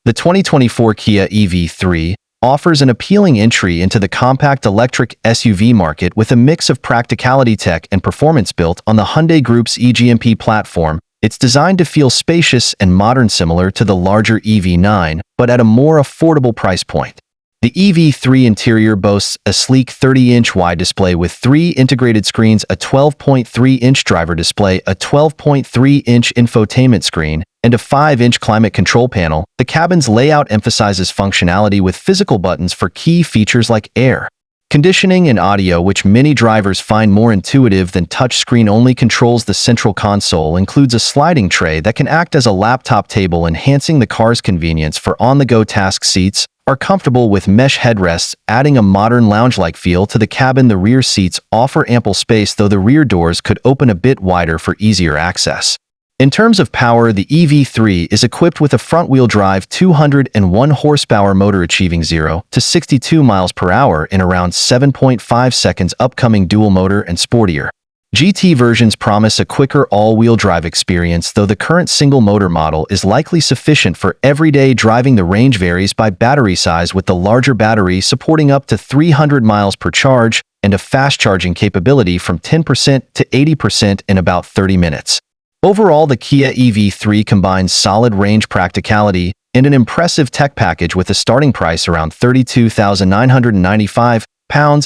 The 2024 Kia EV3 offers an appealing entry into the compact electric SUV market with a mix of practicality tech and performance built on the Hyundai Group's E-GMP platform. It's designed to feel spacious and modern, similar to the larger EV9, but at a more affordable price point. The EV3 interior boasts a sleek 30-inch wide display with 3 integrated screens, a 12.3-inch driver display, a 12.3-inch infotainment screen, and a 5-inch climate control panel. The cabin's layout emphasizes functionality with physical buttons for key features like air conditioning and audio, which many drivers find more intuitive than touchscreen-only controls. The central console includes a sliding tray that can act as a laptop table, enhancing the car's convenience for on-the-go tasks. Seats are comfortable with mesh headrests, adding a modern lounge-like feel to the cabin. The rear seats offer ample space, though the rear doors could open a bit wider for easier access. In terms of power, the EV3 is equipped with a front-wheel drive 201 horsepower motor, achieving 0 to 62 miles per hour in around 7.5 seconds. Upcoming dual motor and sportier GT versions promise a quicker all-wheel drive experience, though the current single-motor model is likely sufficient for everyday driving. The range varies by battery size, with the larger battery supporting up to 300 miles per charge and a fast charging capability from 10% to 80% in about 30 minutes. Overall, the Kia EV3 combines solid range, practicality, and an impressive tech package. With a starting price around £32,995.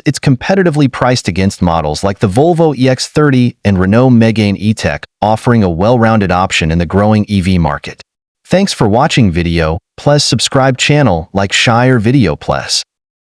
It's competitively priced against models like the Volvo EX30 and Renault Megane E-Tech, offering a well-rounded option in the growing EV market. Thanks for watching video. Please subscribe channel, like share video. Please.